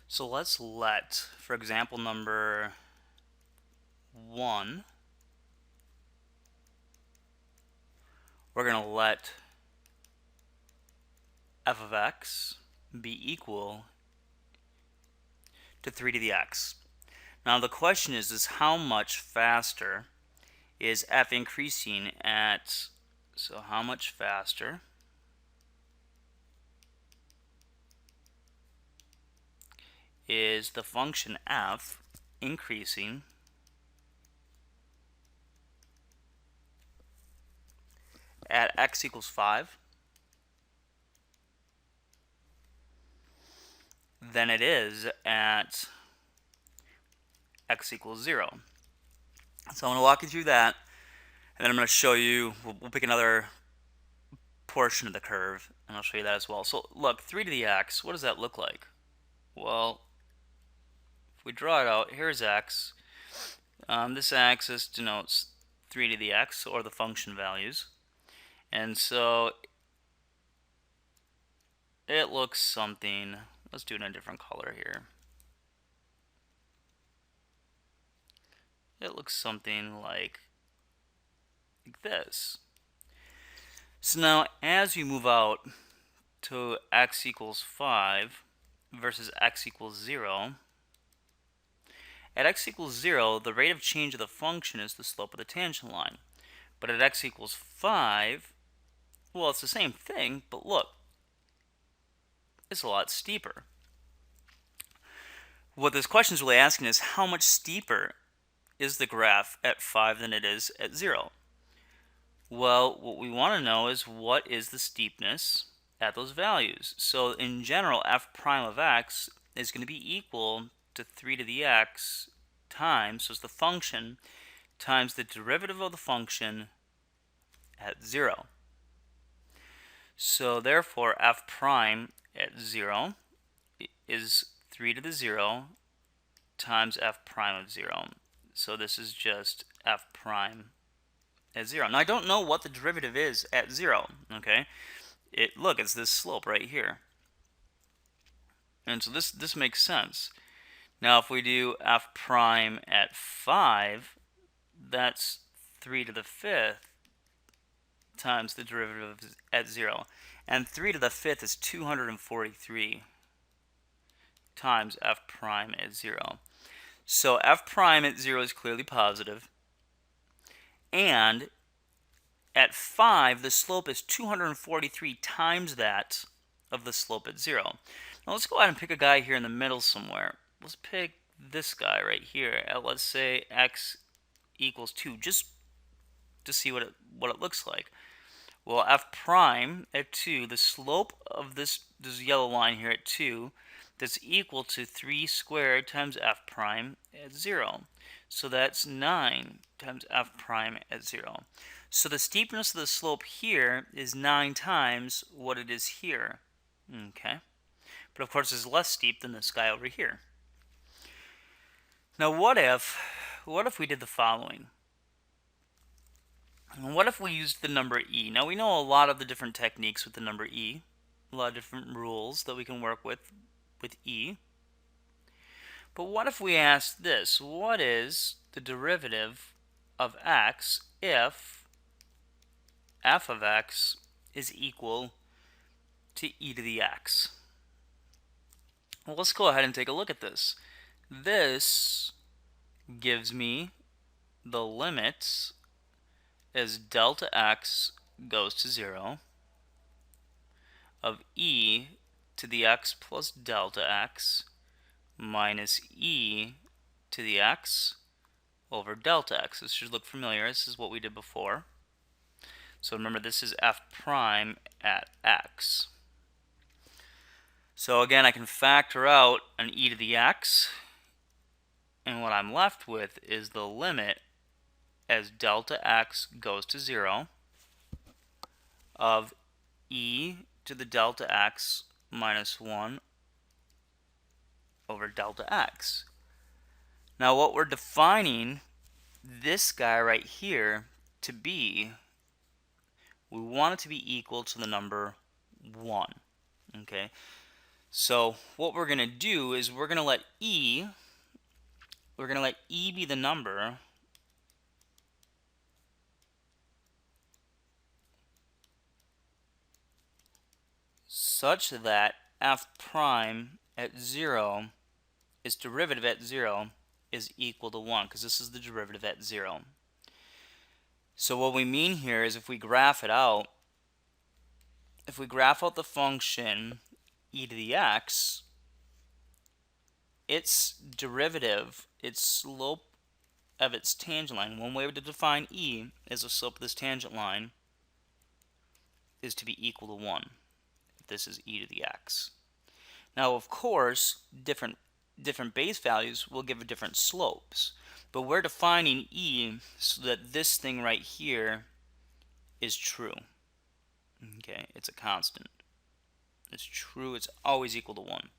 So let's let, for example number 1, we're going to let f of x be equal to 3 to the x. Now the question is how much faster is f increasing at, so how much faster is the function f increasing at x equals 5 than it is at x equals 0. So I'm going to walk you through that, and then I'm going to show you, we'll pick another portion of the curve, and I'll show you that as well. So look, 3 to the x, what does that look like? Well, if we draw it out, here's x. This axis denotes 3 to the x, or the function values. And so it looks something, let's do it in a different color here. It looks something like this. So now as you move out to x equals 5 versus x equals 0, at x equals 0, the rate of change of the function is the slope of the tangent line. But at x equals 5, well, it's the same thing, but look, it's a lot steeper. What this question is really asking is how much steeper is the graph at 5 than it is at 0? Well, what we want to know is what is the steepness at those values. So in general, f prime of x is going to be equal to 3 to the x times, so it's the function, times the derivative of the function at 0. So therefore, f prime at 0 is 3 to the 0 times f prime of 0. So this is just f prime at 0. Now I don't know what the derivative is at 0, okay? Look, it's this slope right here. And so this makes sense. Now if we do f prime at 5, that's 3 to the 5th times the derivative at 0. And 3 to the 5th is 243 times f prime at 0. So f prime at 0 is clearly positive. And at 5, the slope is 243 times that of the slope at 0. Now let's go ahead and pick a guy here in the middle somewhere. Let's pick this guy right here at, let's say, x equals 2, just to see what it looks like. Well, f prime at 2, the slope of this yellow line here at 2, that's equal to 3 squared times f prime at 0. So that's 9 times f prime at 0. So the steepness of the slope here is 9 times what it is here. Okay? But of course it's less steep than this guy over here. Now what if we did the following? What if we used the number e? Now we know a lot of the different techniques with the number e, a lot of different rules that we can work with e. But what if we asked this? What is the derivative of x if f of x is equal to e to the x? Well, let's go ahead and take a look at this. This gives me the limits as delta x goes to 0 of e to the x plus delta x minus e to the x over delta x. This should look familiar. This is what we did before. So remember, this is f prime at x. So again, I can factor out an e to the x, and what I'm left with is the limit as delta x goes to 0 of e to the delta x minus 1 over delta x. Now what we're defining this guy right here to be, we want it to be equal to the number 1. Okay? So what we're going to do is we're going to let e be the number such that f prime at 0, its derivative at 0, is equal to 1, because this is the derivative at 0. So what we mean here is if we graph it out, if we graph out the function e to the x, its derivative, its slope of its tangent line, one way to define e is the slope of this tangent line is to be equal to 1. If this is e to the x. Now, of course, different base values will give different slopes, but we're defining e so that this thing right here is true. Okay, it's a constant. It's true, it's always equal to 1.